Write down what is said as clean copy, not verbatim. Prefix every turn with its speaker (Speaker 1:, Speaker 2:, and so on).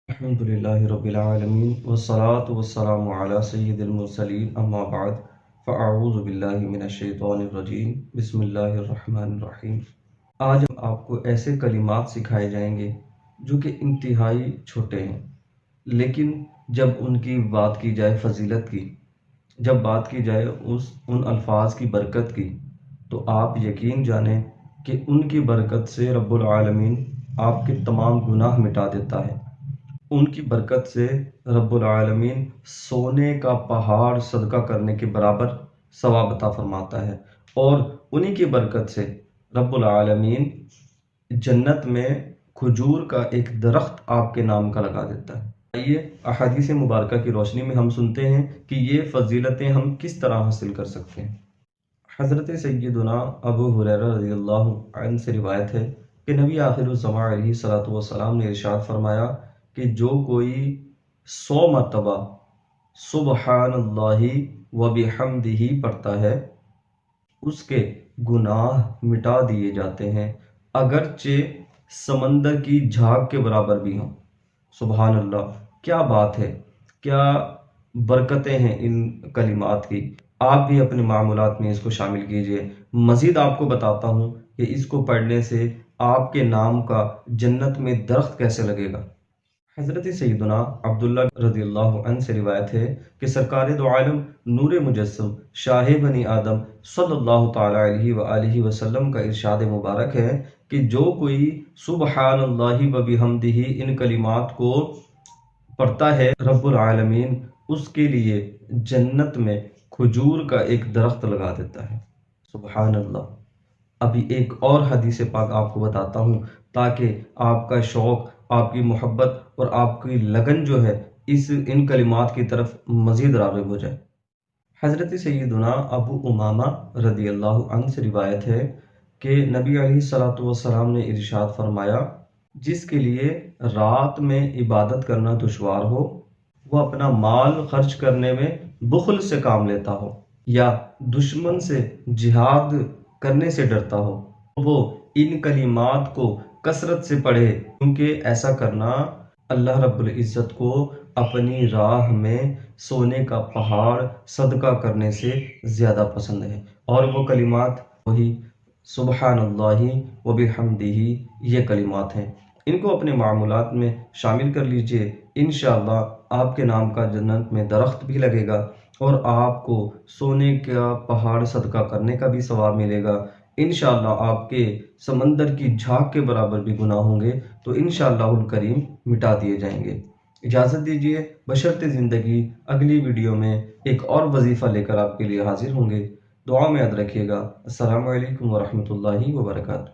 Speaker 1: الحمدللہ رب العالمین والصلاة والسلام علی سید المرسلین اما بعد فاعوذ باللہ من الشیطان الرجیم بسم اللہ الرحمن الرحیم۔ آج ہم آپ کو ایسے کلمات سکھائے جائیں گے جو کہ انتہائی چھوٹے ہیں، لیکن جب ان کی بات کی جائے فضیلت کی، جب بات کی جائے ان الفاظ کی برکت کی، تو آپ یقین جانیں کہ ان کی برکت سے رب العالمین آپ کے تمام گناہ مٹا دیتا ہے۔ ان کی برکت سے رب العالمین سونے کا پہاڑ صدقہ کرنے کے برابر ثواب عطا فرماتا ہے، اور انہی کی برکت سے رب العالمین جنت میں کھجور کا ایک درخت آپ کے نام کا لگا دیتا ہے۔ آئیے احادیث مبارکہ کی روشنی میں ہم سنتے ہیں کہ یہ فضیلتیں ہم کس طرح حاصل کر سکتے ہیں۔ حضرت سیدنا ابو ہریرہ رضی اللہ عنہ سے روایت ہے کہ نبی آخر الزمان علیہ الصلوۃ والسلام نے ارشاد فرمایا کہ جو کوئی 100 مرتبہ سبحان اللہ و بحمدہ پڑھتا ہے اس کے گناہ مٹا دیے جاتے ہیں، اگرچہ سمندر کی جھاگ کے برابر بھی ہوں۔ سبحان اللہ، کیا بات ہے، کیا برکتیں ہیں ان کلمات کی۔ آپ بھی اپنے معمولات میں اس کو شامل کیجئے۔ مزید آپ کو بتاتا ہوں کہ اس کو پڑھنے سے آپ کے نام کا جنت میں درخت کیسے لگے گا۔ حضرت سیدنا عبداللہ رضی اللہ عنہ سے روایت ہے کہ سرکار دو عالم نور مجسم شاہ بنی آدم صلی اللہ تعالی علیہ وآلہ وسلم کا ارشاد مبارک ہے کہ جو کوئی سبحان اللہ و بحمدہ ان کلمات کو پڑھتا ہے، رب العالمین اس کے لیے جنت میں کھجور کا ایک درخت لگا دیتا ہے۔ سبحان اللہ۔ ابھی ایک اور حدیث پاک آپ کو بتاتا ہوں تاکہ آپ کا شوق، آپ کی محبت اور آپ کی لگن جو ہے ان کلمات کی طرف مزید راغب ہو جائے۔ حضرت سیدنا ابو امامہ رضی اللہ عنہ سے روایت ہے کہ نبی علیہ الصلوۃ والسلام نے ارشاد فرمایا، جس کے لیے رات میں عبادت کرنا دشوار ہو، وہ اپنا مال خرچ کرنے میں بخل سے کام لیتا ہو، یا دشمن سے جہاد کرنے سے ڈرتا ہو، وہ ان کلمات کو کثرت سے پڑھے، کیونکہ ایسا کرنا اللہ رب العزت کو اپنی راہ میں سونے کا پہاڑ صدقہ کرنے سے زیادہ پسند ہے۔ اور وہ کلمات وہی سبحان اللہ و بحمدہ یہ کلمات ہیں۔ ان کو اپنے معمولات میں شامل کر لیجئے، انشاءاللہ آپ کے نام کا جنت میں درخت بھی لگے گا اور آپ کو سونے کا پہاڑ صدقہ کرنے کا بھی ثواب ملے گا۔ انشاءاللہ آپ کے سمندر کی جھاگ کے برابر بھی گناہ ہوں گے تو انشاءاللہ الکریم مٹا دیے جائیں گے۔ اجازت دیجیے، بشرط زندگی اگلی ویڈیو میں ایک اور وظیفہ لے کر آپ کے لیے حاضر ہوں گے۔ دعا میں یاد رکھیے گا۔ السلام علیکم ورحمۃ اللہ وبرکاتہ۔